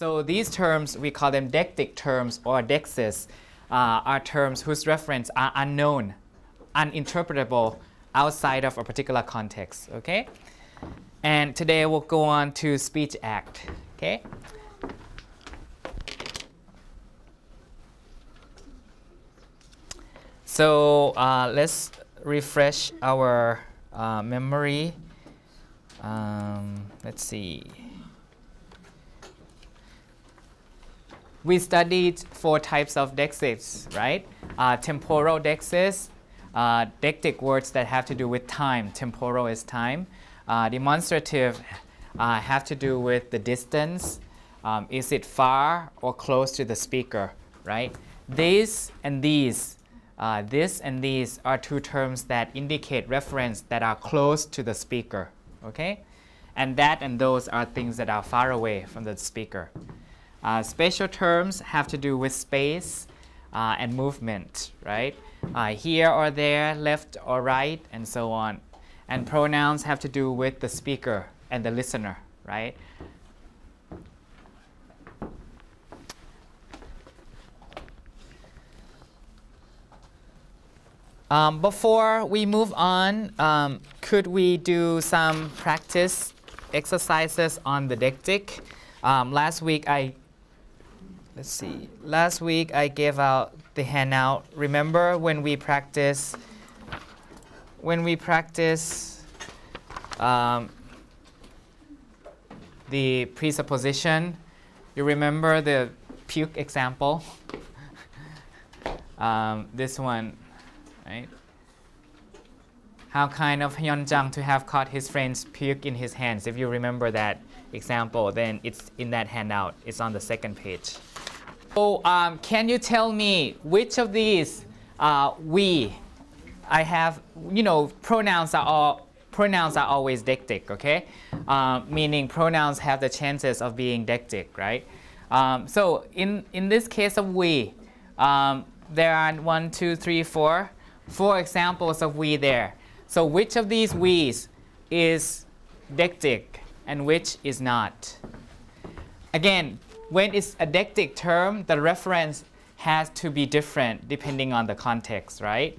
So these terms, we call them deictic terms or dexes, are terms whose reference are unknown, uninterpretable outside of a particular context, okay? And today we'll go on to speech act, okay? So let's refresh our memory. Let's see. We studied 4 types of dexes, right? Temporal dexes, deictic words that have to do with time. Temporal is time. Demonstrative have to do with the distance. Is it far or close to the speaker, right? This and these are 2 terms that indicate reference that are close to the speaker, okay? And that and those are things that are far away from the speaker. Spatial terms have to do with space and movement, right? Here or there, left or right, and so on. And pronouns have to do with the speaker and the listener, right? Before we move on, could we do some practice exercises on the deictic? Last week I gave out the handout. Remember when we practice the presupposition? You remember the puke example? This one, right? How kind of Hyunjang to have caught his friend's puke in his hands. If you remember that example, then it's in that handout. It's on the 2nd page. So can you tell me which of these I have, you know, pronouns are always deictic, okay? Meaning pronouns have the chances of being deictic, right? So in this case of we, there are 1, 2, 3, 4 examples of we there. So which of these we's is deictic and which is not? Again, when it's a deictic term, the reference has to be different depending on the context, right?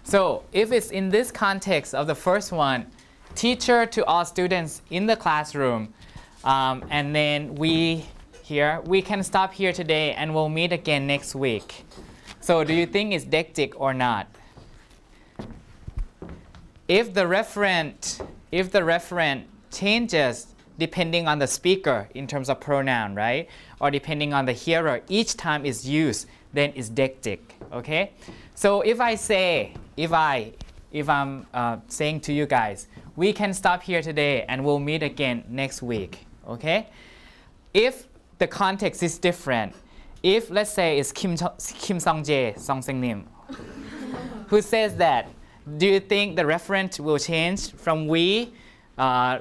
So if it's in this context of the first one, teacher to all students in the classroom, and then we can stop here today and we'll meet again next week. So do you think it's deictic or not? If the referent changes depending on the speaker in terms of pronoun, right? Or depending on the hearer, each time it's used, then it's deictic, okay? So if I'm saying to you guys, we can stop here today and we'll meet again next week, okay? If the context is different, if let's say it's Kim Song-jae, Song-seung-nim, who says that, do you think the referent will change from we,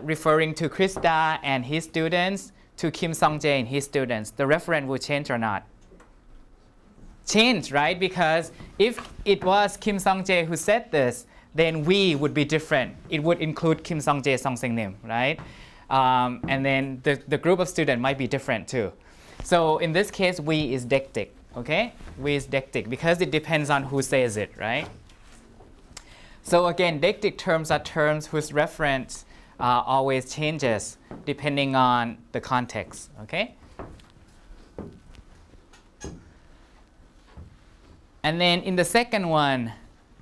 referring to Krista and his students, to Kim Song-jae and his students? The referent will change or not? Change, right? Because if it was Kim Song-jae who said this, then we would be different. It would include Kim Song-jae, Song-seung-nim, right? And then the group of students might be different too. So in this case, we is deictic, okay? We is deictic because it depends on who says it, right? So again, deictic terms are terms whose reference always changes depending on the context, okay? And then in the second one,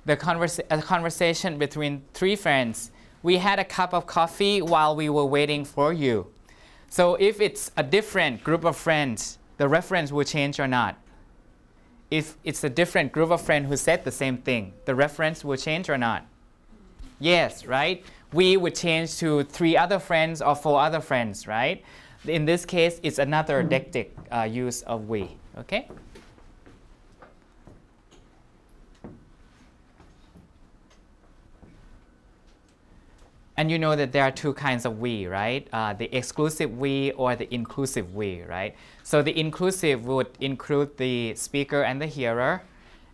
a conversation between 3 friends. We had a cup of coffee while we were waiting for you. So if it's a different group of friends, the reference will change or not? If it's a different group of friends who said the same thing, the reference will change or not? Yes, right? We would change to 3 other friends or 4 other friends, right? In this case, it's another deictic use of we, okay? And you know that there are 2 kinds of we, right? The exclusive we or the inclusive we, right? So the inclusive would include the speaker and the hearer,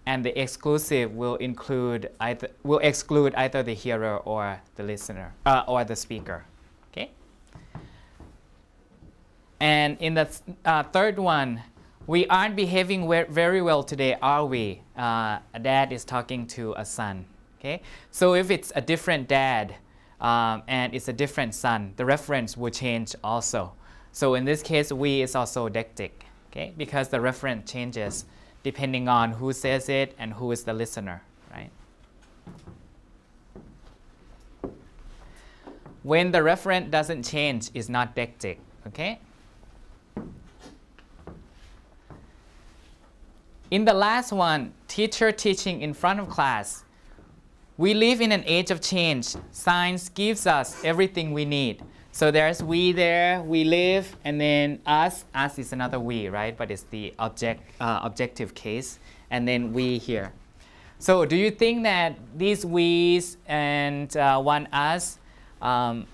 and the exclusive will exclude either the hearer or the listener or the speaker. Okay. And in the third one, we aren't behaving very well today, are we? A dad is talking to a son. Okay? So if it's a different dad and it's a different son, the reference will change also. So in this case, we is also deictic, okay? Because the reference changes depending on who says it and who is the listener, right? When the referent doesn't change, it's not deictic, okay? In the last one, teacher teaching in front of class, we live in an age of change. Science gives us everything we need. So there's we there, we live, and then us. Us is another we, right? But it's the objective case. And then we here. So do you think that these we's and one us are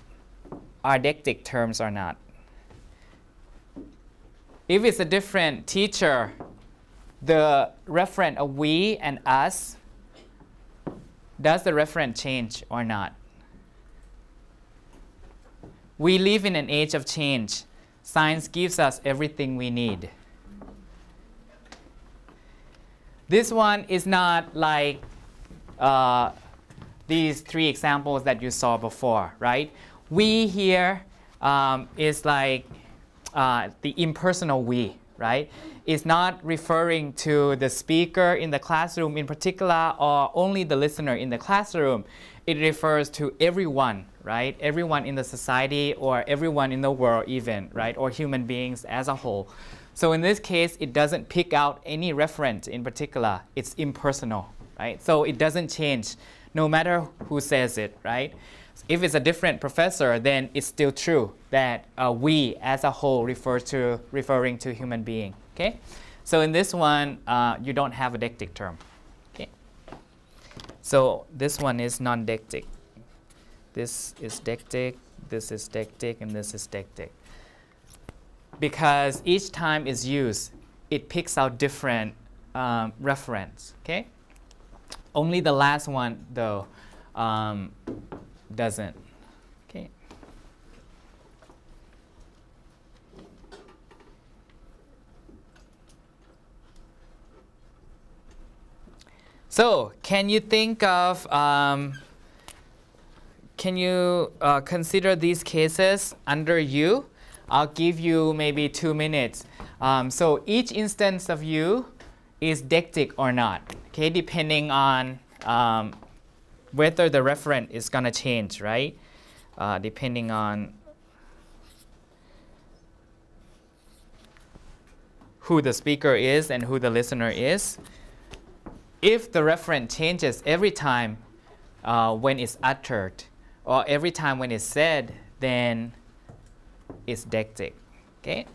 deictic terms or not? If it's a different teacher, the referent of we and us, does the referent change or not? We live in an age of change. Science gives us everything we need. This one is not like these three examples that you saw before, right? We here is like the impersonal we, right? It's not referring to the speaker in the classroom in particular or only the listener in the classroom. It refers to everyone, right? Everyone in the society or everyone in the world even, right? Or human beings as a whole. So in this case, it doesn't pick out any reference in particular. It's impersonal, right? So it doesn't change no matter who says it, right? If it's a different professor, then it's still true that we as a whole referring to human being, okay? So in this one, you don't have a deictic term, okay? So this one is non-deictic. This is deictic, this is deictic, and this is deictic. Because each time it's used, it picks out different reference, okay? Only the last one, though, doesn't, okay? So, can you think of, can you consider these cases under you? I'll give you maybe 2 minutes. So each instance of you is deictic or not, okay? Depending on whether the referent is going to change, right? Depending on who the speaker is and who the listener is. If the referent changes every time when it's uttered or every time when it's said, then it's deictic, okay?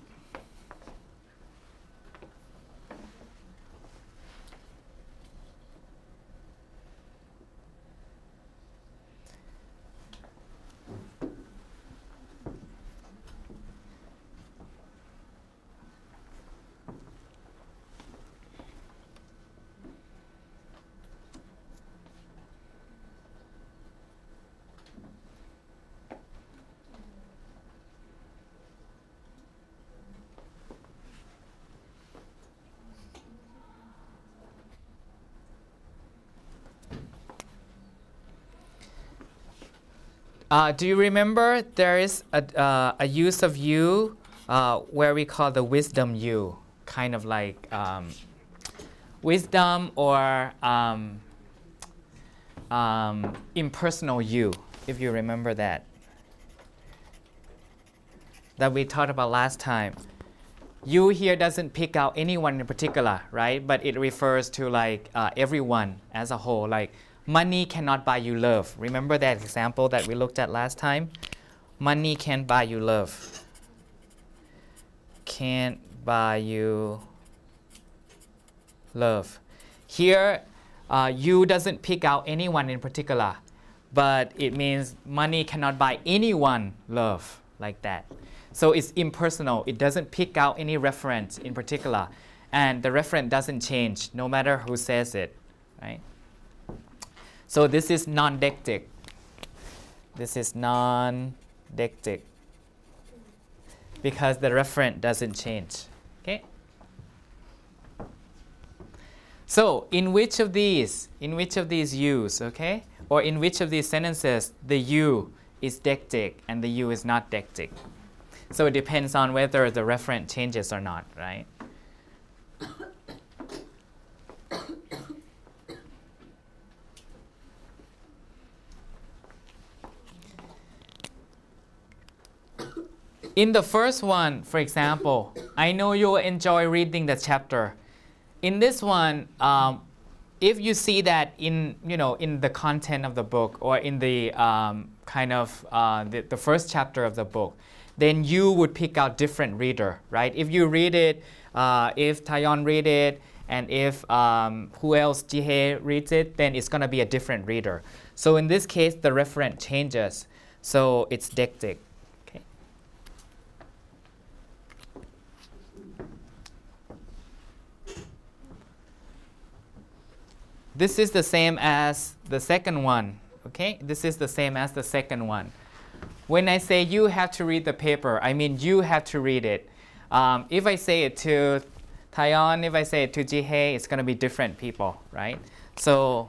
Do you remember there is a use of you where we call the wisdom you, kind of like wisdom or impersonal you, if you remember that we talked about last time. You here doesn't pick out anyone in particular, right? But it refers to like everyone as a whole, like money cannot buy you love. Remember that example that we looked at last time? Money can't buy you love. Can't buy you love. Here, you doesn't pick out anyone in particular, but it means money cannot buy anyone love, like that. So it's impersonal. It doesn't pick out any reference in particular, and the reference doesn't change no matter who says it, right? So this is non-deictic. This is non-deictic. because the referent doesn't change. Okay. So in which of these U's, okay, or in which of these sentences the U is deictic and the U is not deictic? So it depends on whether the referent changes or not, right? In the first one, for example, I know you'll enjoy reading the chapter. In this one, if you see that in the content of the book or in the the first chapter of the book, then you would pick out different reader, right? If you read it, if Taeyeon read it, and if who else, Jihae reads it, then it's going to be a different reader. So in this case, the referent changes, so it's deictic. This is the same as the second one, okay? This is the same as the second one. When I say you have to read the paper, I mean you have to read it. If I say it to Taeyeon, if I say it to Jihae, it's going to be different people, right? So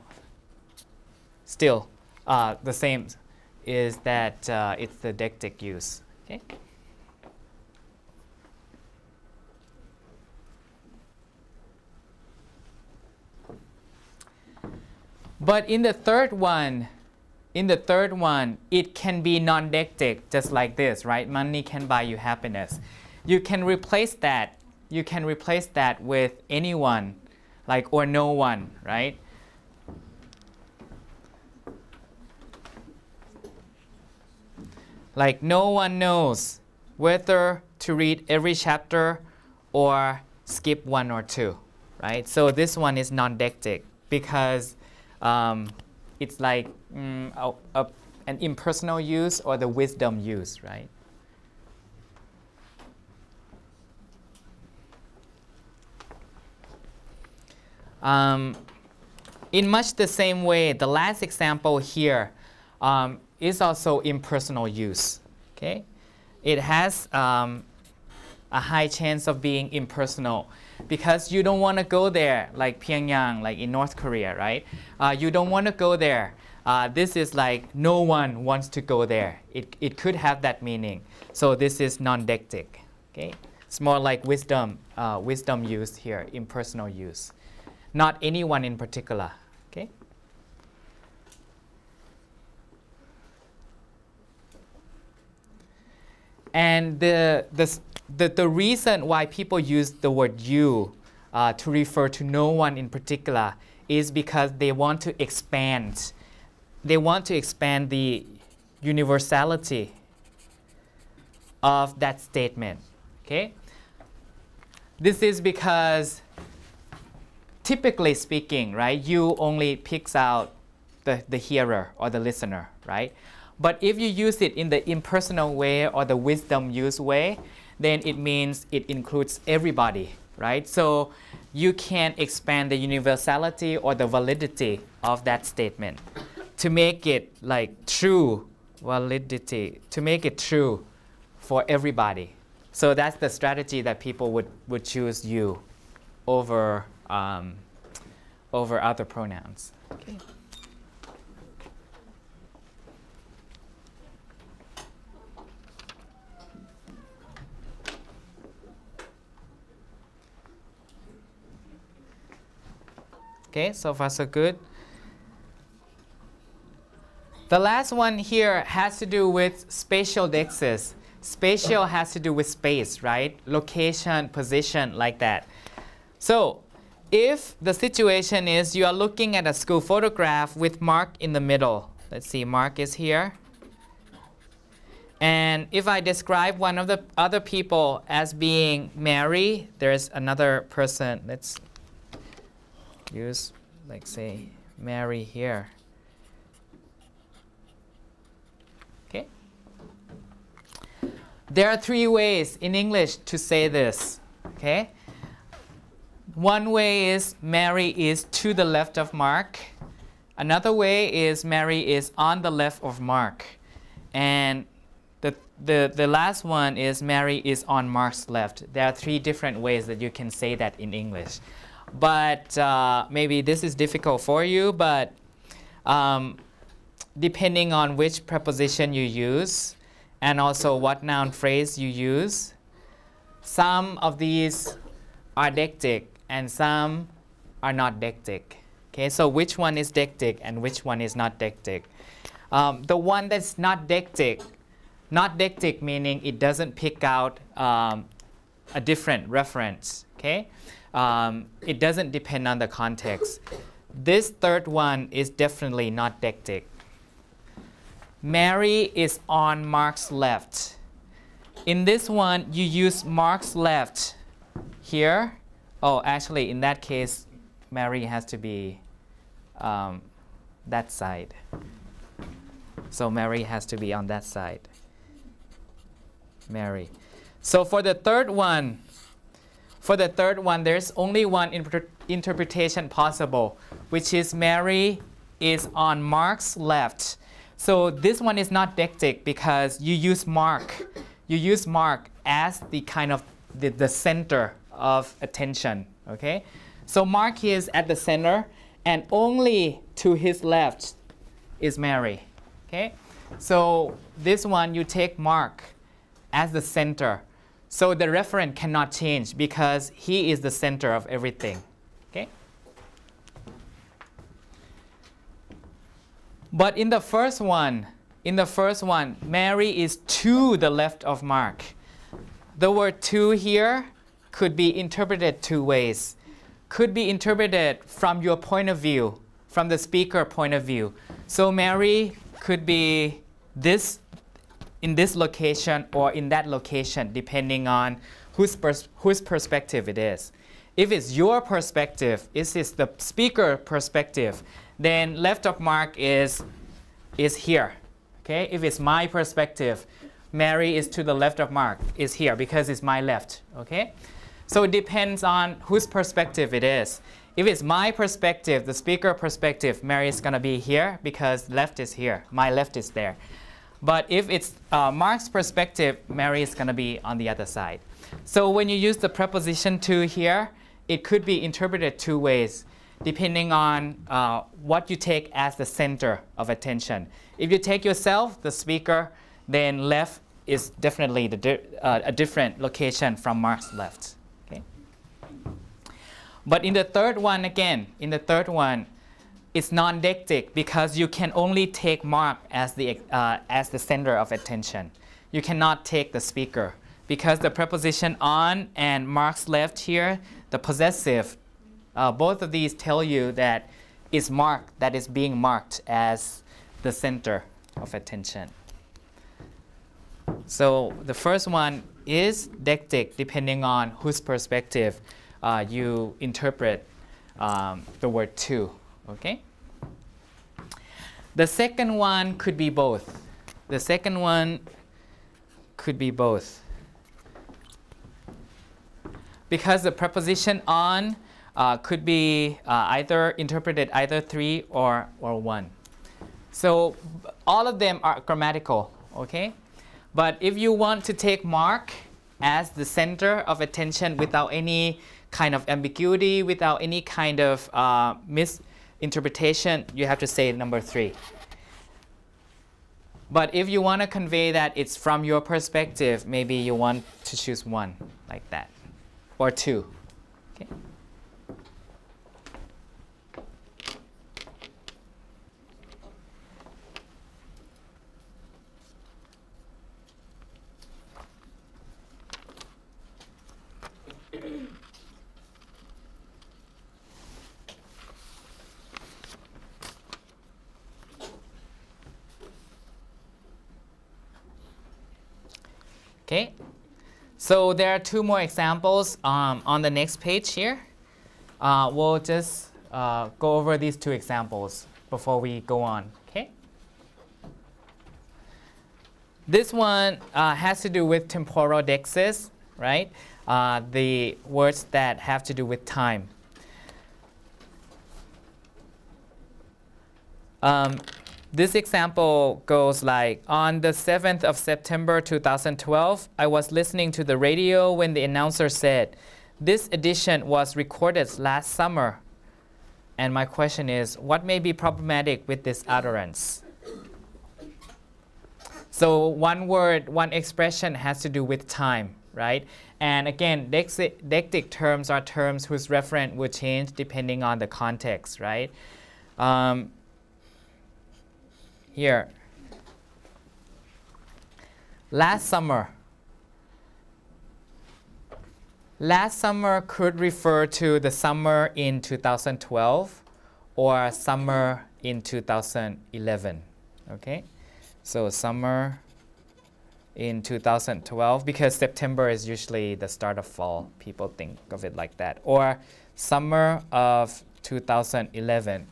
still, the same is that it's the deictic use, okay? But in the third one, it can be non-deictic, just like this, right? Money can buy you happiness. You can replace that. You can replace that with anyone, like or no one, right? Like no one knows whether to read every chapter or skip one or two, right? So this one is non-deictic because it's like an impersonal use or the wisdom use, right? In much the same way, the last example here is also impersonal use. Okay, it has a high chance of being impersonal because you don't want to go there, like Pyongyang, like in North Korea, right? You don't want to go there. This is like no one wants to go there. It could have that meaning. So this is non-deictic. Okay, it's more like wisdom use here, impersonal use, not anyone in particular. Okay. And the reason why people use the word you to refer to no one in particular is because they want to expand. They want to expand the universality of that statement. Okay? This is because, typically speaking, right, you only picks out the hearer or the listener, right? But if you use it in the impersonal way or the wisdom use way, then it means it includes everybody, right? So you can expand the universality or the validity of that statement to make it like true validity, to make it true for everybody. So that's the strategy that people would choose you over, over other pronouns. Okay. Okay, so far so good. The last one here has to do with spatial deixis. Spatial has to do with space, right? Location, position, like that. So if the situation is you are looking at a school photograph with Mark in the middle. Let's see, Mark is here. And if I describe one of the other people as being Mary, there's another person. Let's use, like, say, Mary here. Okay. There are three ways in English to say this. Okay. One way is Mary is to the left of Mark. Another way is Mary is on the left of Mark. And the last one is Mary is on Mark's left. There are 3 different ways that you can say that in English. But maybe this is difficult for you, but depending on which preposition you use and also what noun phrase you use, some of these are deictic and some are not deictic. Okay, so which one is deictic and which one is not deictic? The one that's not deictic meaning it doesn't pick out a different reference. Okay, it doesn't depend on the context. This third one is definitely not deictic. Mary is on Mark's left. In this one, you use Mark's left here. Oh, actually, in that case, Mary has to be that side. So Mary has to be on that side. Mary. So for the third one, there's only one interpretation possible, which is Mary is on Mark's left. So this one is not deictic because you use Mark. You use Mark as the kind of the center of attention. Okay, so Mark is at the center, and only to his left is Mary. Okay, so this one you take Mark as the center. So the referent cannot change because he is the center of everything. Okay? But in the first one, Mary is to the left of Mark. The word to here could be interpreted 2 ways. Could be interpreted from your point of view, from the speaker point of view. So Mary could be this in this location or in that location, depending on whose perspective it is. If it's your perspective, if it's the speaker perspective, then left of Mark is here. Okay? If it's my perspective, Mary is to the left of Mark, is here because it's my left. Okay? So it depends on whose perspective it is. If it's my perspective, the speaker perspective, Mary is going to be here because left is here. My left is there. But if it's Mark's perspective, Mary is going to be on the other side. So when you use the preposition to here, it could be interpreted 2 ways, depending on what you take as the center of attention. If you take yourself, the speaker, then left is definitely a different location from Mark's left. Okay? But in the third one, again, it's non-deictic because you can only take Mark as the center of attention. You cannot take the speaker because the preposition on and Mark's left here, the possessive, both of these tell you that it's Mark that is being marked as the center of attention. So the first one is deictic depending on whose perspective you interpret the word to. Okay? The second one could be both. The second one could be both. Because the preposition on could be either interpreted either 3 or 1. So all of them are grammatical, okay? But if you want to take Mark as the center of attention without any kind of ambiguity, without any kind of misinterpretation, you have to say number 3. But if you want to convey that it's from your perspective, maybe you want to choose 1 like that, or 2. Okay? Okay, so there are 2 more examples on the next page here. We'll just go over these 2 examples before we go on. Okay. This one has to do with temporal deixis, right? The words that have to do with time. This example goes like, on the 7th of September 2012, I was listening to the radio when the announcer said, this edition was recorded last summer. And my question is, what may be problematic with this utterance? So one word, one expression has to do with time, right? And again, deictic terms are terms whose referent will change depending on the context, right? Here, last summer. Last summer could refer to the summer in 2012 or summer in 2011, okay? So summer in 2012, because September is usually the start of fall. People think of it like that. Or summer of 2011.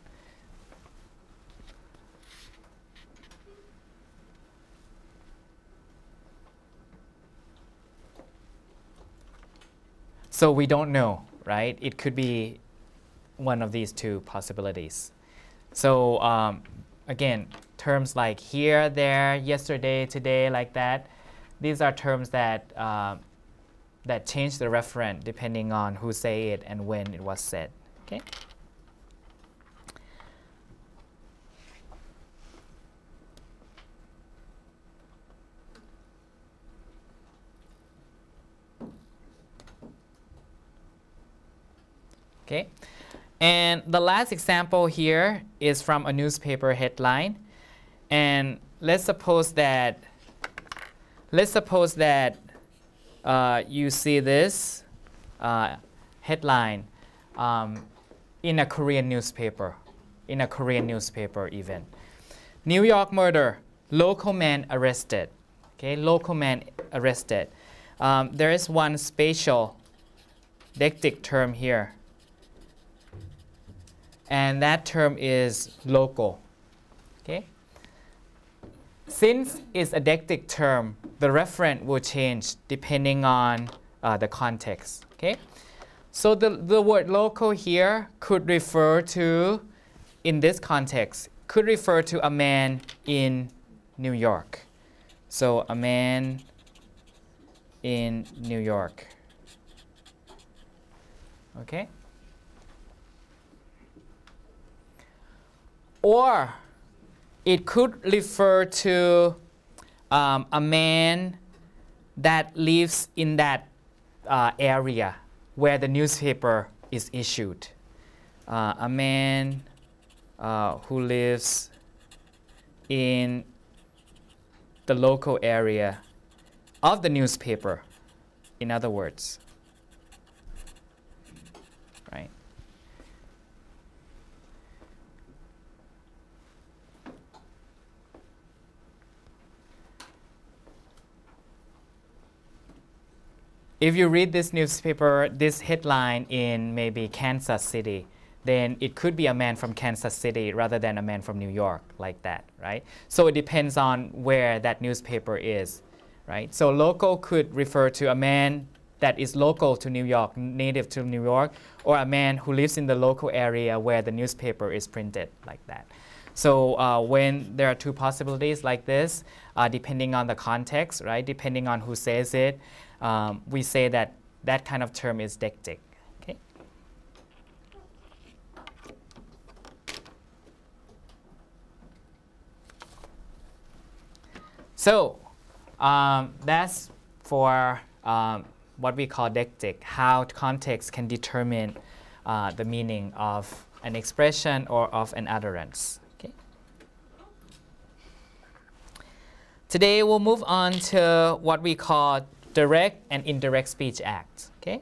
So we don't know, right? It could be one of these two possibilities. So again, terms like here, there, yesterday, today, like that, these are terms that, that change the referent depending on who say it and when it was said. Okay? Okay, and the last example here is from a newspaper headline, and let's suppose that you see this headline in a Korean newspaper, even. New York murder, local man arrested. Okay, local man arrested. There is one spatial deictic term here. And that term is local. Okay? Since it's a deictic term, the referent will change depending on the context. Okay? So the word local here could refer to, in this context, could refer to a man in New York. So a man in New York. Okay? Or it could refer to a man that lives in that area where the newspaper is issued. A man who lives in the local area of the newspaper, in other words. Right? If you read this newspaper, this headline in maybe Kansas City, then it could be a man from Kansas City rather than a man from New York, like that, right? So it depends on where that newspaper is, right? So local could refer to a man that is local to New York, native to New York, or a man who lives in the local area where the newspaper is printed, like that. So when there are two possibilities like this, depending on the context, right, depending on who says it, we say that that kind of term is deictic. Okay? So that's for what we call deictic, how context can determine the meaning of an expression or of an utterance. Okay? Today we'll move on to what we call direct and indirect speech acts. Okay?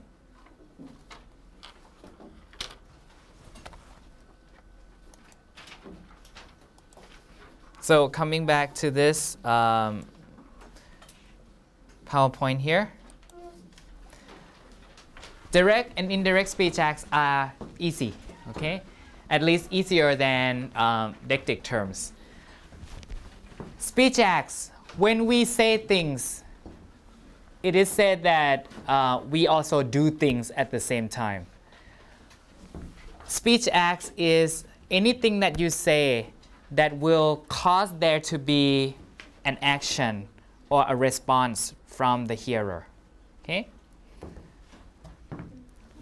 So coming back to this PowerPoint here, direct and indirect speech acts are easy, okay? At least easier than deictic terms. Speech acts, when we say things, it is said that we also do things at the same time. Speech acts is anything that you say that will cause there to be an action or a response from the hearer. Okay?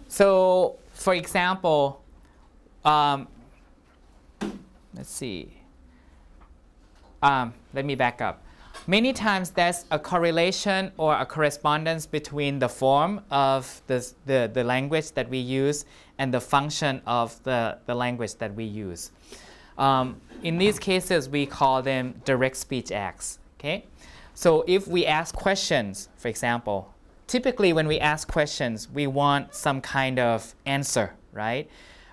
So, for example, let's see. Let me back up. Many times there's a correlation or a correspondence between the form of the language that we use and the function of the language that we use. In these cases, we call them direct speech acts. Okay? So if we ask questions, for example, typically when we ask questions, we want some kind of answer, right?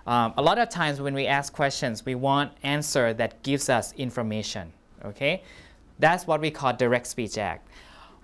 A lot of times when we ask questions, we want answer that gives us information. Okay? That's what we call direct speech act.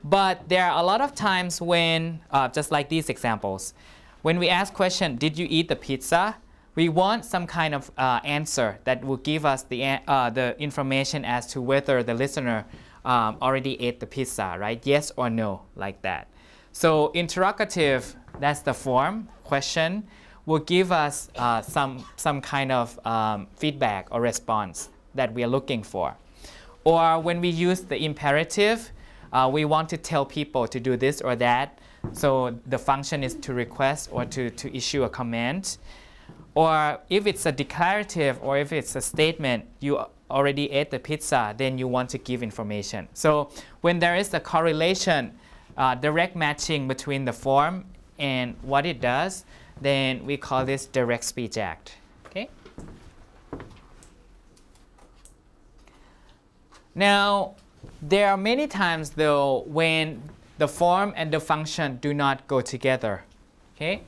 But there are a lot of times when, just like these examples, when we ask question, did you eat the pizza? We want some kind of answer that will give us the information as to whether the listener already ate the pizza, right? Yes or no, like that. So interrogative, that's the form, question, will give us some kind of feedback or response that we are looking for. Or when we use the imperative, we want to tell people to do this or that. So the function is to request or to issue a command. Or if it's a declarative or if it's a statement, you already ate the pizza, then you want to give information. So when there is a correlation, direct matching between the form and what it does, then we call this direct speech act. Okay? Now, there are many times, though, when the form and the function do not go together. Okay?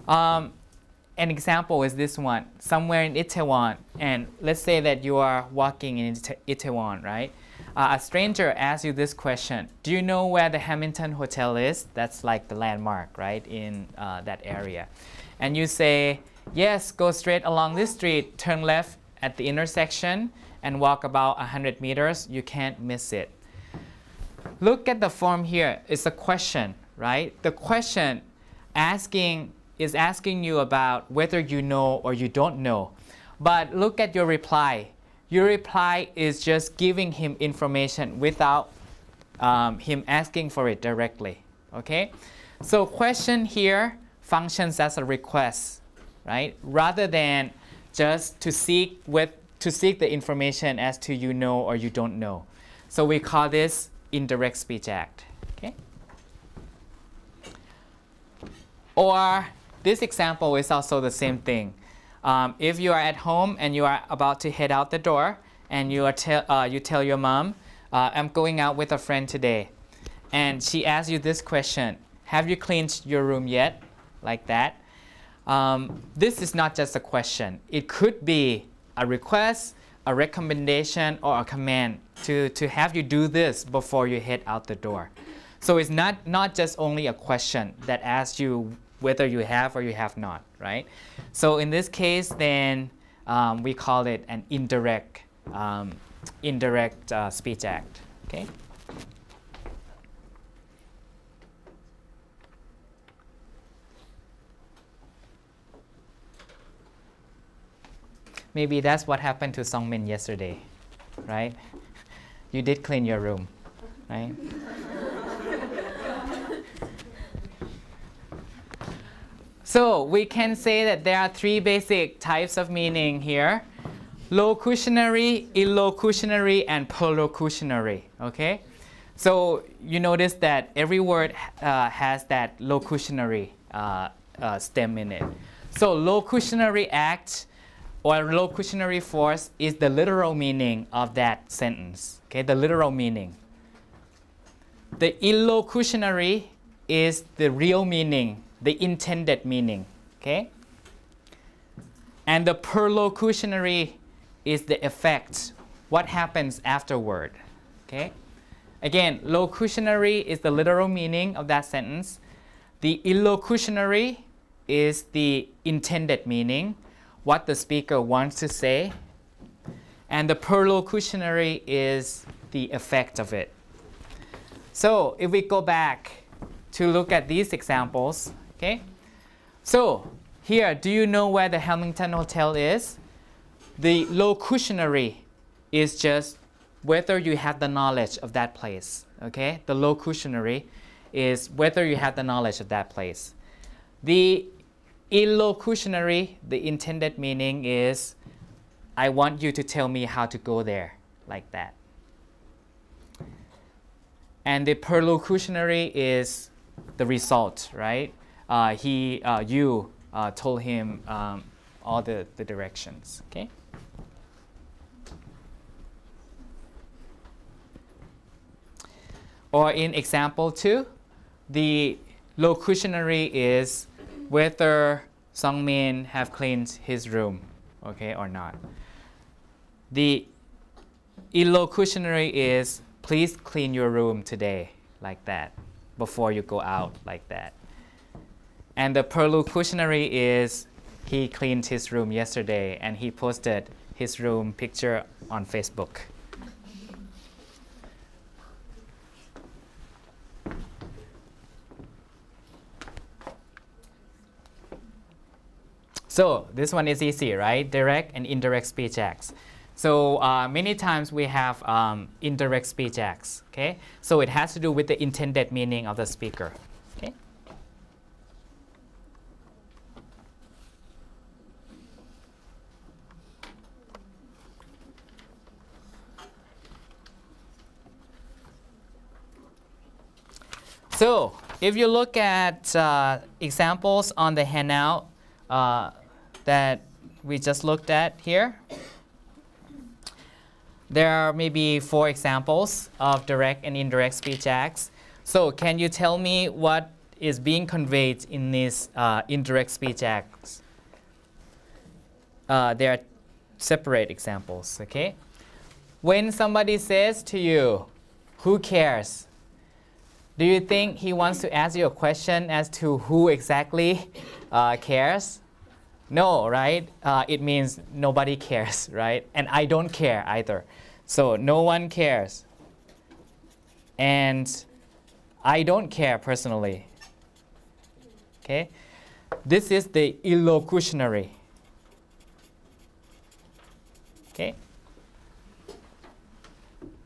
An example is this one. Somewhere in Itaewon, and let's say that you are walking in Itaewon, right? A stranger asks you this question. Do you know where the Hamilton Hotel is? That's like the landmark, right, in that area. And you say, yes, go straight along this street, turn left at the intersection, and walk about 100 meters, you can't miss it. Look at the form here. It's a question, right? The question is asking you about whether you know or you don't know. But look at your reply. Your reply is just giving him information without him asking for it directly. Okay? So question here functions as a request, right? Rather than just to seek the information as to you know or you don't know. So we call this indirect speech act. Okay? Or this example is also the same thing. If you are at home and you are about to head out the door and you tell your mom, I'm going out with a friend today. And she asks you this question, have you cleaned your room yet? Like that. This is not just a question. It could be a request, a recommendation, or a command to have you do this before you head out the door. So it's not just only a question that asks you whether you have or you have not, right? So in this case, then we call it an indirect speech act. Okay? Maybe that's what happened to Songmin yesterday, right? You did clean your room, right? So we can say that there are three basic types of meaning here: locutionary, illocutionary, and perlocutionary. Okay? So you notice that every word has that locutionary stem in it. So locutionary act or locutionary force is the literal meaning of that sentence. Okay, the literal meaning. The illocutionary is the real meaning, the intended meaning. Okay? And the perlocutionary is the effect, what happens afterward. Okay? Again, locutionary is the literal meaning of that sentence. The illocutionary is the intended meaning, what the speaker wants to say. And the perlocutionary is the effect of it. So if we go back to look at these examples, okay? So here, do you know where the Hamilton Hotel is? The locutionary is just whether you have the knowledge of that place. Okay, the locutionary is whether you have the knowledge of that place. The illocutionary, the intended meaning is, I want you to tell me how to go there, like that. And the perlocutionary is the result, right? You told him all the directions, okay? Or in example 2, the locutionary is whether Sungmin have cleaned his room, okay, or not. The illocutionary is please clean your room today, like that, before you go out, like that. And the perlocutionary is he cleaned his room yesterday and he posted his room picture on Facebook. So this one is easy, right? Direct and indirect speech acts. So many times we have indirect speech acts, okay? So it has to do with the intended meaning of the speaker, okay? So if you look at examples on the handout that we just looked at here, there are maybe 4 examples of direct and indirect speech acts. So can you tell me what is being conveyed in these indirect speech acts? There are separate examples, okay? When somebody says to you, who cares? Do you think he wants to ask you a question as to who exactly cares? No, right? It means nobody cares, right? And I don't care either. So no one cares. And I don't care personally. Okay? This is the illocutionary. Okay?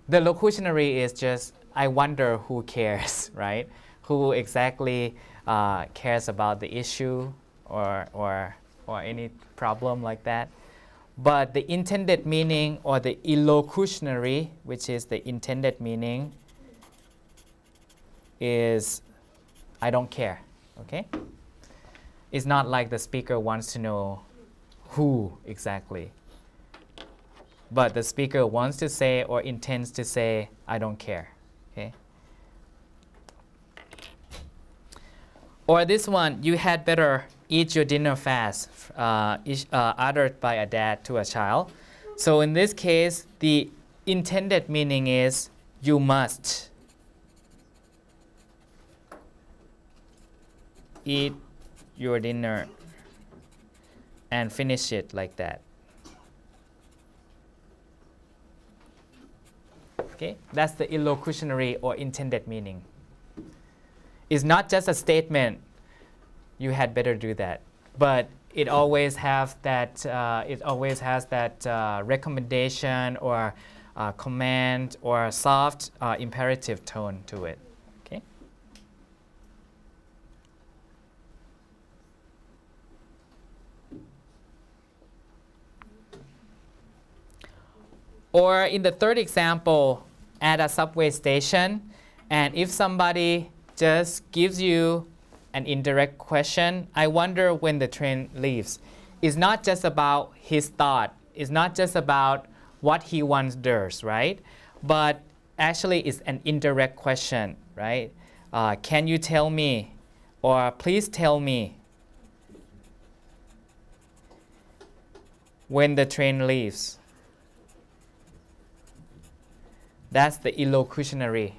The locutionary is just, I wonder who cares, right? Who exactly cares about the issue or any problem like that. But the intended meaning, or the illocutionary, which is the intended meaning, is I don't care, okay? It's not like the speaker wants to know who exactly. But the speaker wants to say or intends to say, I don't care, okay? Or this one, you had better eat your dinner fast, uttered by a dad to a child. So in this case, the intended meaning is you must eat your dinner and finish it like that. Okay, that's the illocutionary or intended meaning. It's not just a statement, you had better do that, but it always has that recommendation or command or soft imperative tone to it. Okay. Or in the third example, at a subway station, and if somebody just gives you an indirect question, I wonder when the train leaves. It's not just about his thought. It's not just about what he wonders, right? But actually it's an indirect question, right? Can you tell me, or please tell me when the train leaves? That's the illocutionary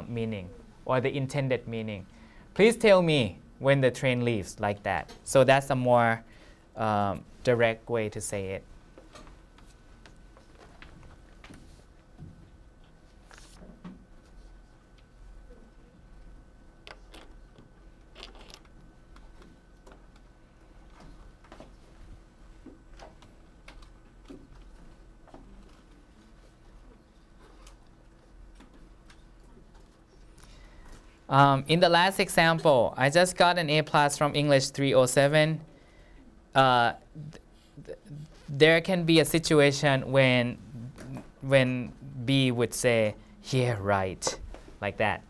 meaning, or the intended meaning. Please tell me when the train leaves, like that. So that's a more direct way to say it. In the last example, I just got an A+ from English 307. There can be a situation when B would say, yeah, right, like that.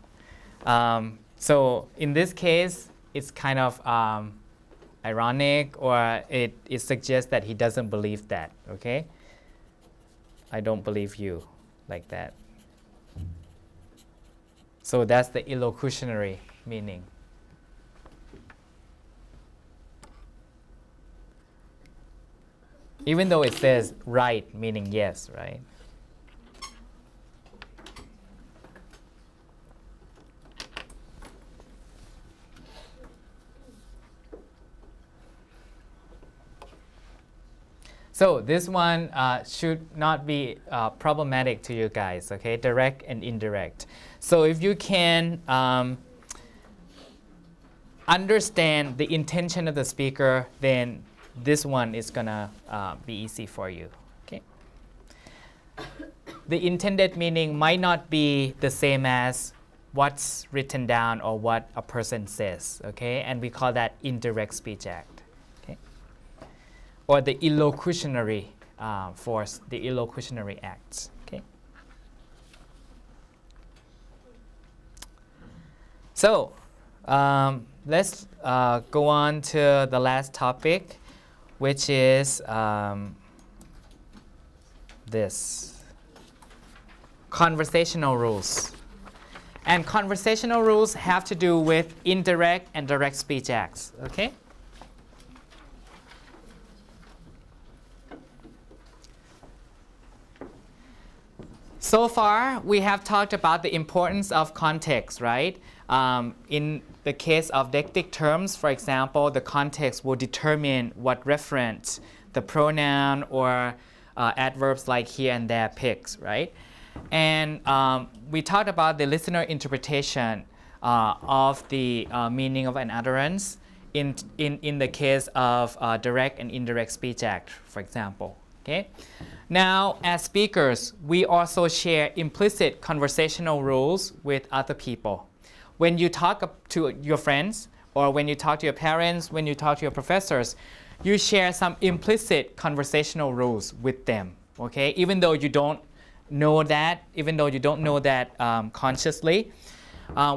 So in this case, it's kind of ironic, or it suggests that he doesn't believe that, okay? I don't believe you, like that. So that's the illocutionary meaning. Even though it says right, meaning yes, right? So this one should not be problematic to you guys, okay? Direct and indirect. So if you can understand the intention of the speaker, then this one is gonna be easy for you, okay? The intended meaning might not be the same as what's written down or what a person says, okay? And we call that indirect speech act, okay? Or the illocutionary force, the illocutionary acts, okay? So let's go on to the last topic, which is this, conversational rules. And conversational rules have to do with indirect and direct speech acts, okay? So far, we have talked about the importance of context, right? In the case of deictic terms, for example, the context will determine what reference the pronoun or adverbs like here and there picks, right? And we talked about the listener interpretation of the meaning of an utterance in the case of direct and indirect speech act, for example, okay? Now, as speakers, we also share implicit conversational rules with other people. When you talk to your friends, or when you talk to your parents, when you talk to your professors, you share some implicit conversational rules with them, okay? Even though you don't know that, consciously,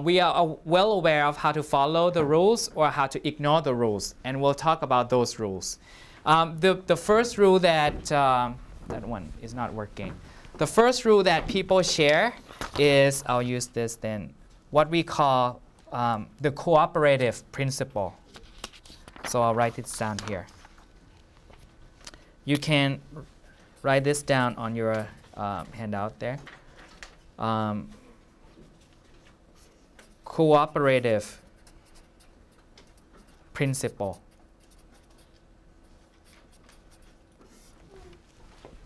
we are well aware of how to follow the rules or how to ignore the rules, and we'll talk about those rules. The first rule that that one is not working. The first rule that people share is, I'll use this then, what we call the cooperative principle. So I'll write it down here. You can write this down on your handout there. Cooperative principle.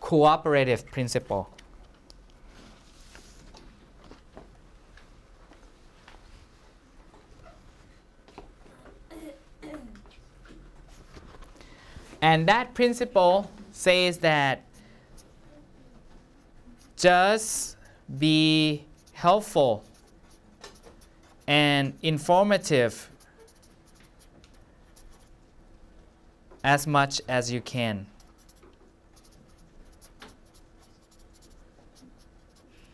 Cooperative principle. And that principle says that just be helpful and informative as much as you can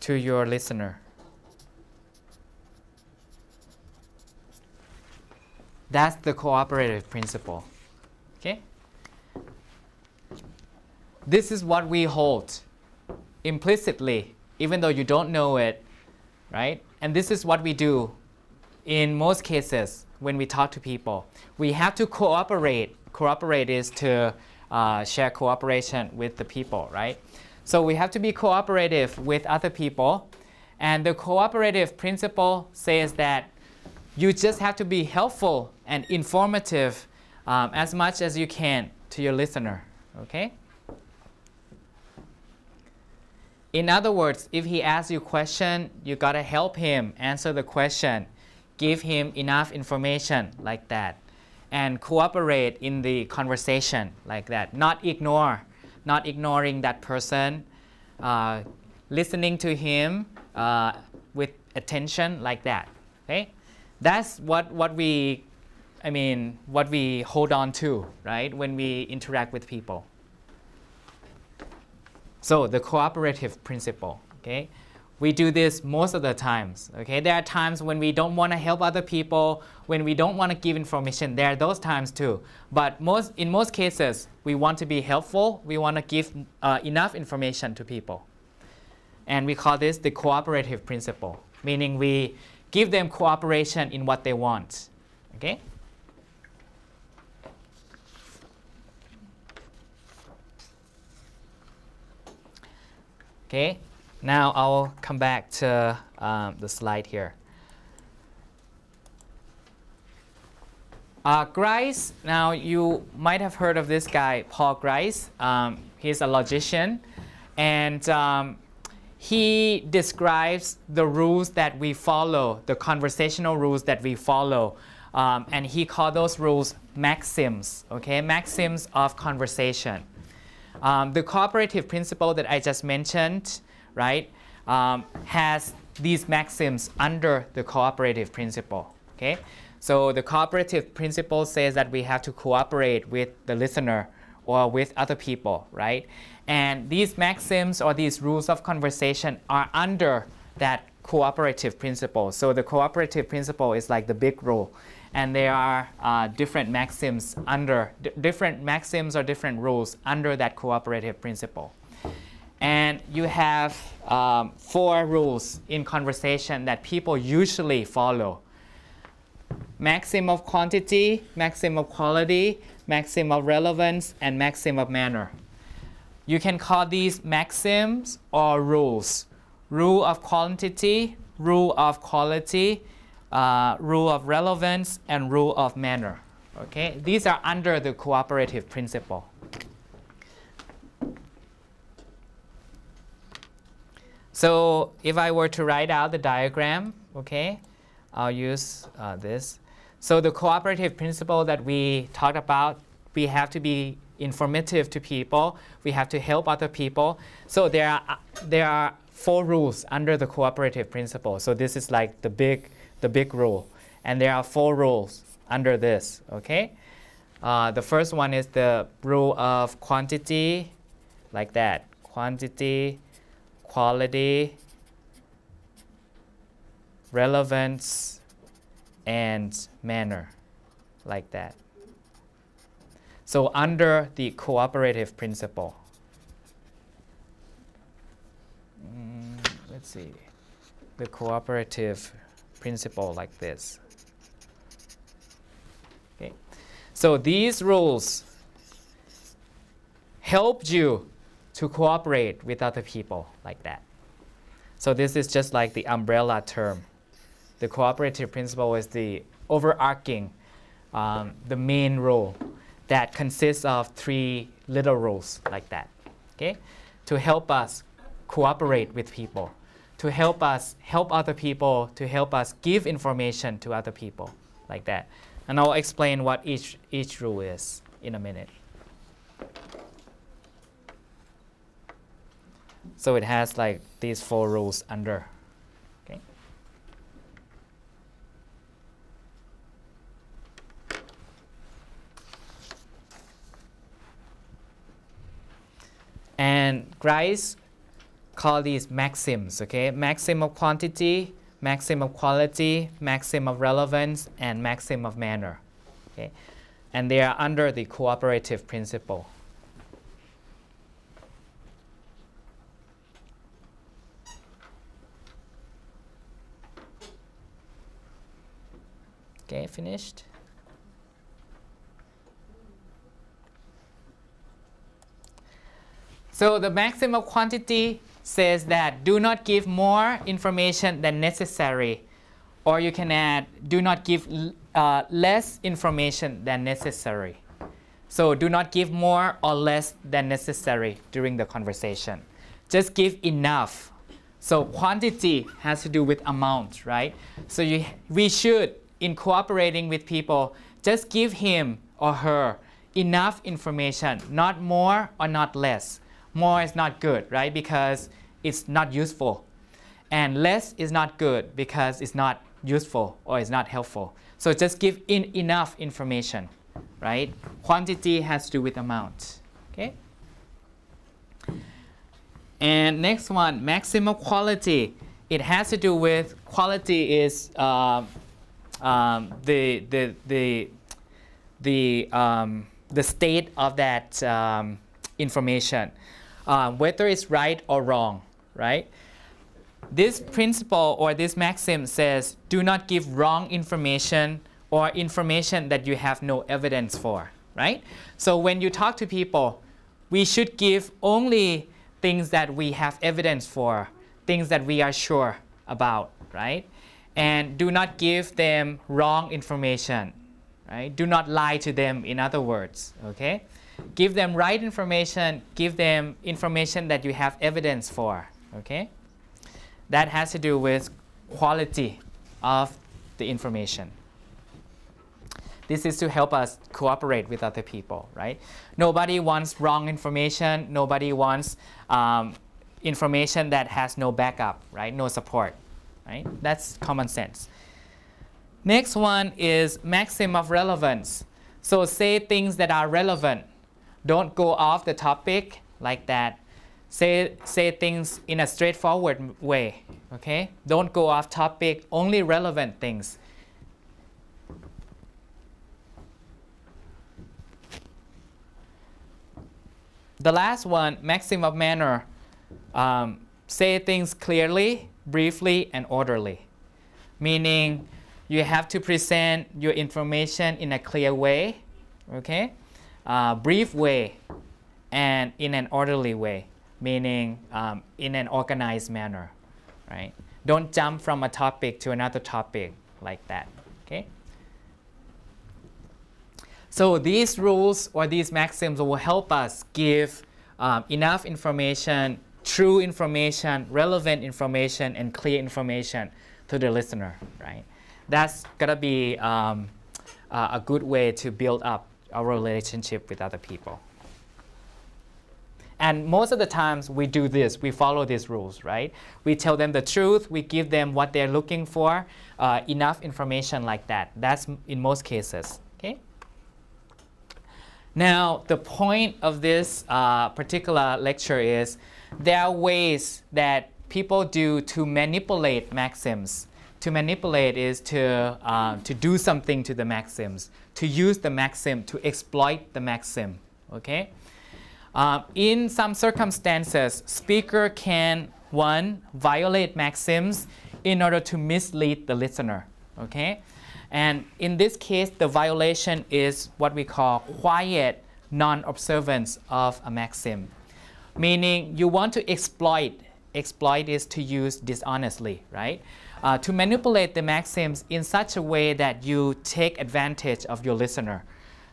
to your listener. That's the cooperative principle, okay? This is what we hold implicitly, even though you don't know it, right? And this is what we do in most cases when we talk to people. We have to cooperate. Cooperate is to share cooperation with the people, right? So we have to be cooperative with other people. And the cooperative principle says that you just have to be helpful and informative as much as you can to your listener, okay? In other words, if he asks you a question, you gotta help him answer the question. Give him enough information like that. And cooperate in the conversation like that. Not ignoring that person. Listening to him with attention like that, okay? That's what we hold on to, right, when we interact with people. So the cooperative principle, okay? We do this most of the times, okay? There are times when we don't want to help other people, when we don't want to give information. There are those times too. But in most cases, we want to be helpful. We want to give enough information to people. And we call this the cooperative principle, meaning we give them cooperation in what they want, okay? Okay, now I'll come back to the slide here. Grice, now you might have heard of this guy, Paul Grice. He's a logician, and he describes the rules that we follow, the conversational rules that we follow, and he called those rules maxims, okay, maxims of conversation. The cooperative principle that I just mentioned, right, has these maxims under the cooperative principle, okay? So the cooperative principle says that we have to cooperate with the listener or with other people, right? And these maxims or these rules of conversation are under that cooperative principle. So the cooperative principle is like the big rule. And there are different maxims or different rules under that cooperative principle. And you have 4 rules in conversation that people usually follow. Maxim of quantity, maxim of quality, maxim of relevance, and maxim of manner. You can call these maxims or rules. Rule of quantity, rule of quality, rule of relevance, and rule of manner. Okay? These are under the cooperative principle. So if I were to write out the diagram, okay, I'll use this. So the cooperative principle that we talked about, we have to be informative to people. We have to help other people. So there are 4 rules under the cooperative principle. So this is like the big rule. And there are 4 rules under this, okay? The first one is the rule of quantity, like that. Quantity, quality, relevance, and manner, like that. So under the cooperative principle. Let's see. The cooperative principle like this. Okay. So these rules help you to cooperate with other people like that. So this is just like the umbrella term. The cooperative principle is the overarching, the main rule that consists of 3 little rules like that, okay? To help us cooperate with people, to help us help other people, to help us give information to other people, like that. And I'll explain what each rule is in a minute. So it has like these 4 rules under. Okay. And Grice call these maxims, okay? Maxim of quantity, maxim of quality, maxim of relevance, and maxim of manner, okay? And they are under the cooperative principle. Okay, finished? So the maxim of quantity says that do not give more information than necessary, or you can add do not give less information than necessary. So do not give more or less than necessary during the conversation. Just give enough. So quantity has to do with amount, right? So we should, in cooperating with people, just give him or her enough information, not more or not less. More is not good, right? Because it's not useful. And less is not good because it's not useful or is not helpful. So just give enough information, right? Quantity has to do with amount, okay? And next one, maximum quality. It has to do with quality is the state of that information, whether it's right or wrong, right? This principle or this maxim says, do not give wrong information or information that you have no evidence for, right? So when you talk to people, we should give only things that we have evidence for, things that we are sure about, right? And do not give them wrong information, right? Do not lie to them, in other words, okay? Give them right information, give them information that you have evidence for, okay? That has to do with quality of the information. This is to help us cooperate with other people, right? Nobody wants wrong information. Nobody wants information that has no backup, right? No support, right? That's common sense. Next one is maxim of relevance. So say things that are relevant. Don't go off the topic like that. Say things in a straightforward way, okay? Don't go off topic, only relevant things. The last one, maxim of manner. Say things clearly, briefly, and orderly. Meaning you have to present your information in a clear way, okay? Brief way, and in an orderly way. Meaning in an organized manner, right? Don't jump from a topic to another topic like that, okay? So these rules or these maxims will help us give enough information, true information, relevant information, and clear information to the listener, right? That's gonna be a good way to build up our relationship with other people. And most of the times we do this, we follow these rules, right? We tell them the truth, we give them what they're looking for, enough information like that. That's in most cases, okay? Now, the point of this particular lecture is there are ways that people do to manipulate maxims. To manipulate is to do something to the maxims, to use the maxim, to exploit the maxim, okay? In some circumstances, speaker can, one, violate maxims in order to mislead the listener, okay? And in this case, the violation is what we call quiet non-observance of a maxim, meaning you want to exploit. Exploit is to use dishonestly, right? To manipulate the maxims in such a way that you take advantage of your listener.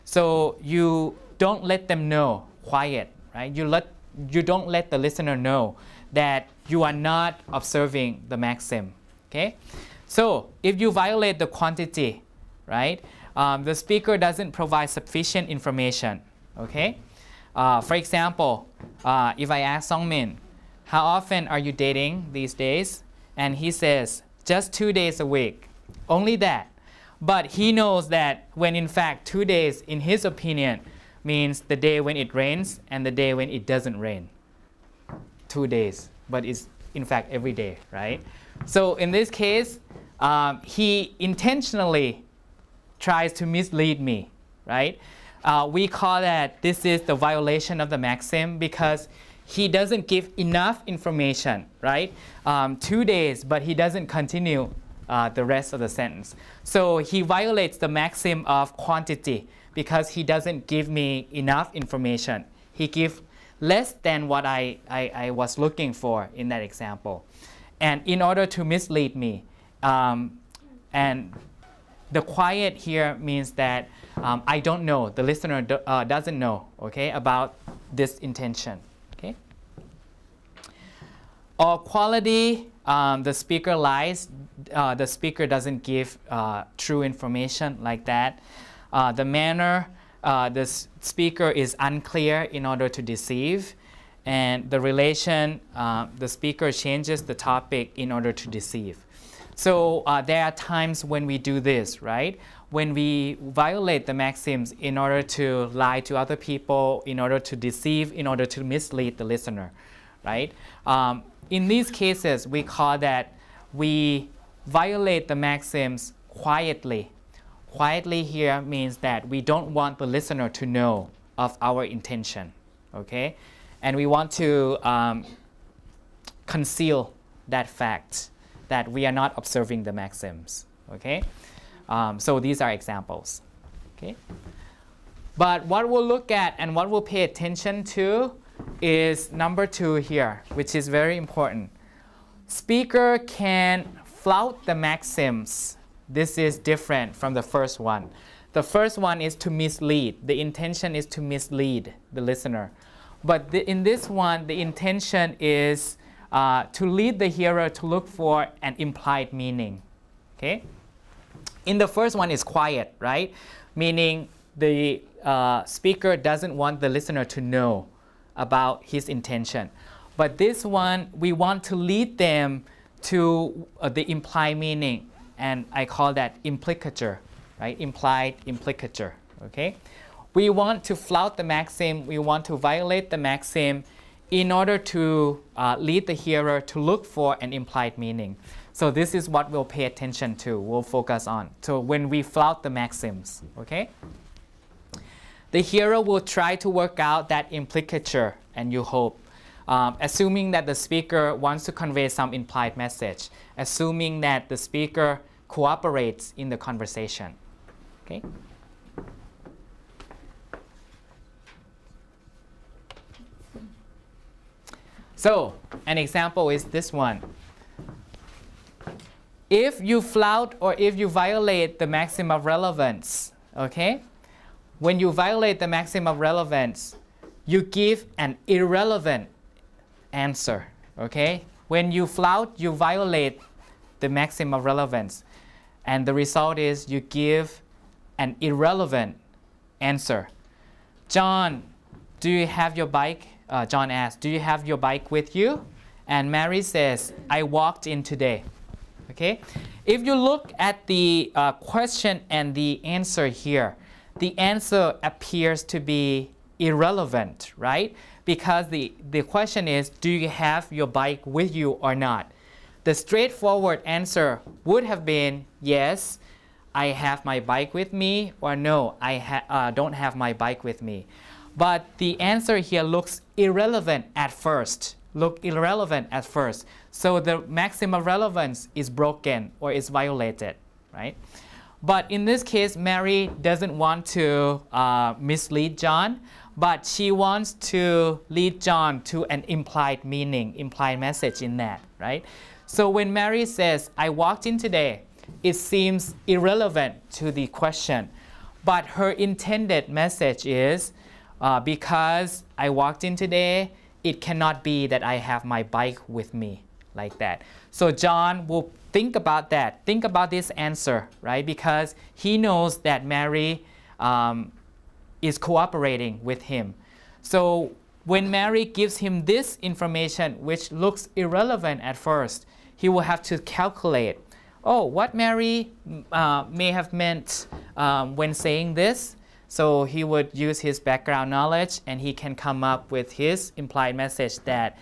So you don't let them know, quiet, right? You don't let the listener know that you are not observing the maxim, okay? So if you violate the quantity, right, the speaker doesn't provide sufficient information, okay? For example, if I ask Songmin, how often are you dating these days? And he says, just 2 days a week, only that. But he knows that when in fact 2 days, in his opinion, means the day when it rains and the day when it doesn't rain. 2 days, but it's in fact every day, right? So in this case, he intentionally tries to mislead me, right? We call that this is the violation of the maxim because he doesn't give enough information, right? 2 days, but he doesn't continue the rest of the sentence. So he violates the maxim of quantity because he doesn't give me enough information. He gives less than what I was looking for in that example. And in order to mislead me, and the quiet here means that I don't know, the listener doesn't know, okay, about this intention, okay? Or quality, the speaker lies, the speaker doesn't give true information like that. The manner, the speaker is unclear in order to deceive. And the relation, the speaker changes the topic in order to deceive. So there are times when we do this, right? When we violate the maxims in order to lie to other people, in order to deceive, in order to mislead the listener, right? In these cases, we call that we violate the maxims quietly. Quietly here means that we don't want the listener to know of our intention, okay? And we want to conceal that fact that we are not observing the maxims, okay? So these are examples, okay? But what we'll look at and what we'll pay attention to is number 2 here, which is very important. Speaker can flout the maxims. This is different from the first one. The first one is to mislead. The intention is to mislead the listener. But in this one, the intention is to lead the hearer to look for an implied meaning, okay? In the first one is quiet, right? Meaning the speaker doesn't want the listener to know about his intention. But this one, we want to lead them to the implied meaning, and I call that implicature, right? Implied implicature, okay? We want to flout the maxim, we want to violate the maxim in order to lead the hearer to look for an implied meaning. So this is what we'll pay attention to, we'll focus on. So when we flout the maxims, okay? The hearer will try to work out that implicature, and you hope, assuming that the speaker wants to convey some implied message, assuming that the speaker cooperates in the conversation, okay? So an example is this one. If you flout or if you violate the maxim of relevance, okay? When you violate the maxim of relevance, you give an irrelevant answer, okay? When you flout, you violate the maxim of relevance. And the result is you give an irrelevant answer. John, do you have your bike? John asks, do you have your bike with you? And Mary says, I walked in today. Okay? If you look at the question and the answer here, the answer appears to be irrelevant, right? Because the question is, do you have your bike with you or not? The straightforward answer would have been, yes, I have my bike with me, or no, I don't have my bike with me. But the answer here looks irrelevant at first. So the maxim of relevance is broken or is violated, right? But in this case, Mary doesn't want to mislead John, but she wants to lead John to an implied meaning, implied message in that, right? So when Mary says, I walked in today, it seems irrelevant to the question. But her intended message is, because I walked in today, it cannot be that I have my bike with me, like that. So John will think about that, think about this answer, right? Because he knows that Mary is cooperating with him. So when Mary gives him this information, which looks irrelevant at first, he will have to calculate, oh, what Mary may have meant when saying this. So he would use his background knowledge and he can come up with his implied message that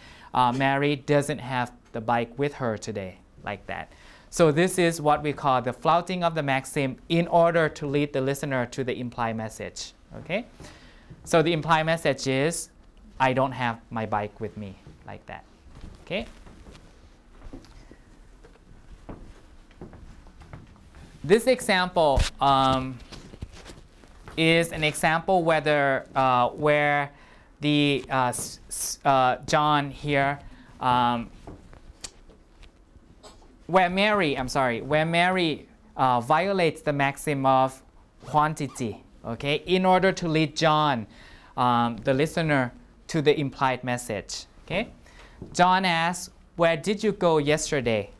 Mary doesn't have the bike with her today, like that. So this is what we call the flouting of the maxim in order to lead the listener to the implied message, okay? So the implied message is, I don't have my bike with me, like that, okay? This example is an example where the John here, where Mary violates the maxim of quantity, okay, in order to lead John, the listener, to the implied message, okay? John asks, where did you go yesterday?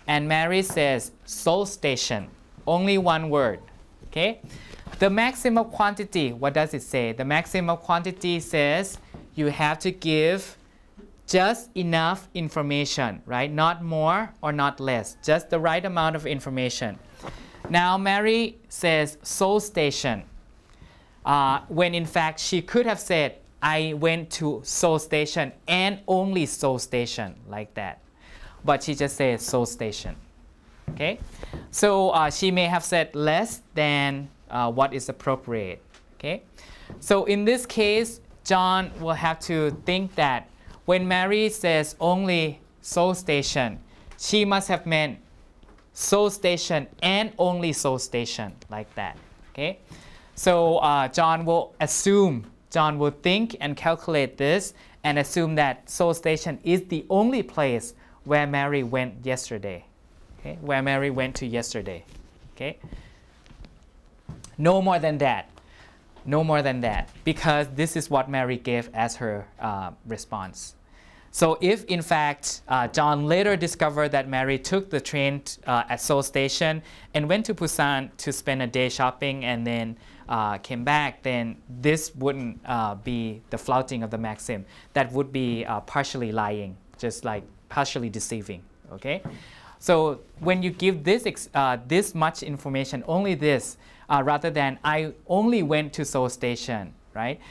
And Mary says, Seoul Station, only one word, okay? The maxim of quantity, what does it say? The maxim of quantity says you have to give just enough information, right? Not more or not less, just the right amount of information. Now Mary says Seoul Station, when in fact she could have said, I went to Seoul Station and only Seoul Station, like that. But she just says Seoul Station. Okay? So she may have said less than what is appropriate. Okay? So in this case, John will have to think that when Mary says only Seoul Station, she must have meant Seoul Station and only Seoul Station, like that. Okay? So John will think and calculate this and assume that Seoul Station is the only place where Mary went yesterday. Okay? Where Mary went to yesterday. Okay? No more than that. No more than that, because this is what Mary gave as her response. So if in fact John later discovered that Mary took the train at Seoul Station and went to Busan to spend a day shopping and then came back, then this wouldn't be the flouting of the maxim. That would be partially lying, just like partially deceiving. Okay? So when you give this much information, only this, rather than I only went to Seoul Station, right?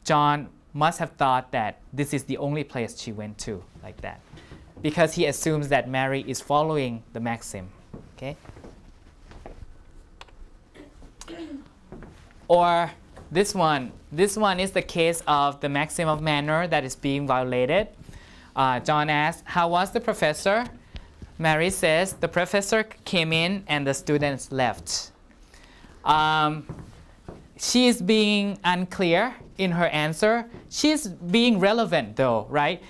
John must have thought that this is the only place she went to, like that, because he assumes that Mary is following the maxim. Okay? Or this one is the case of the maxim of manner that is being violated. John asks, how was the professor? Mary says, the professor came in and the students left. She is being unclear in her answer. She's being relevant though, right?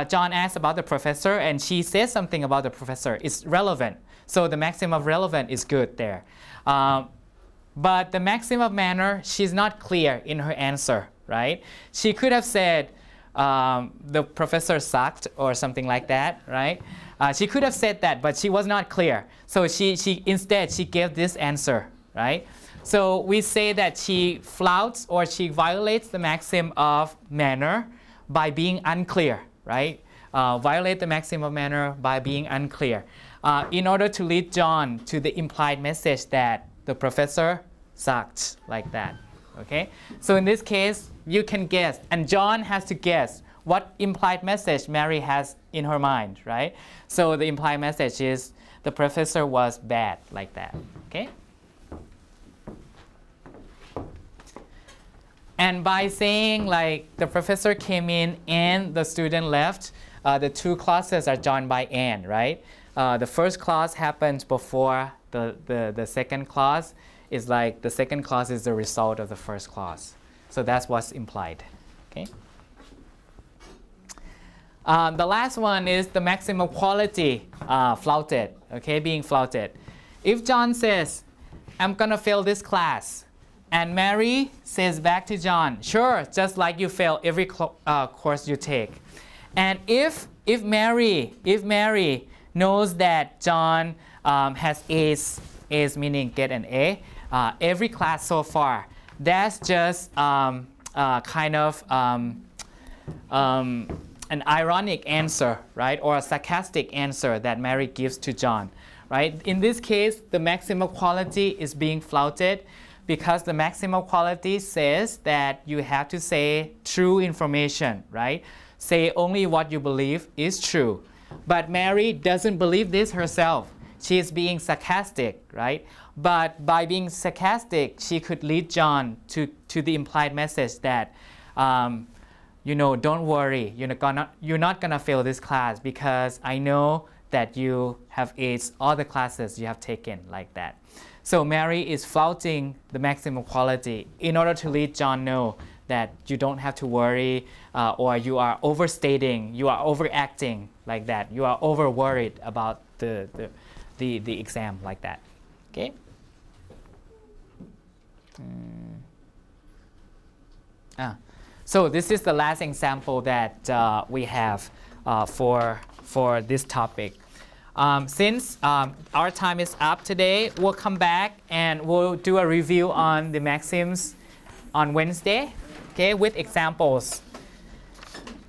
John asks about the professor and she says something about the professor. It's relevant. So the maxim of relevant is good there. But the maxim of manner, she's not clear in her answer, right? She could have said the professor sucked or something like that, right? She could have said that, but she was not clear. So instead she gave this answer, right? So we say that she flouts or she violates the maxim of manner by being unclear, right? Violate the maxim of manner by being unclear in order to lead John to the implied message that the professor sucked, like that. Okay? So in this case, you can guess, and John has to guess what implied message Mary has in her mind, right? So the implied message is the professor was bad, like that. Okay? And by saying like the professor came in and the student left, the two clauses are joined by and, right? The first clause happens before the second clause. Is like the second clause is the result of the first clause. So that's what's implied. Okay? The last one is the maximum quality flouted, okay, being flouted. If John says, I'm going to fail this class, and Mary says back to John, sure, just like you fail every course you take. And if Mary knows that John has A's meaning get an A, every class so far, that's just kind of an ironic answer, right? Or a sarcastic answer that Mary gives to John, right? In this case, the maximum quality is being flouted because the maximum quality says that you have to say true information, right? Say only what you believe is true. But Mary doesn't believe this herself. She is being sarcastic, right? But by being sarcastic, she could lead John to the implied message that, you know, don't worry, you're not gonna fail this class because I know that you have aced all the classes you have taken, like that. So Mary is flouting the maximum quality in order to lead John know that you don't have to worry or you are overstating, you are overacting, like that. You are over worried about the exam, like that. Okay? So this is the last example that we have for this topic. Since our time is up today, we'll come back and we'll do a review on the maxims on Wednesday, okay, with examples.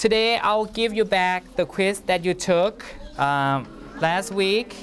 Today I'll give you back the quiz that you took last week.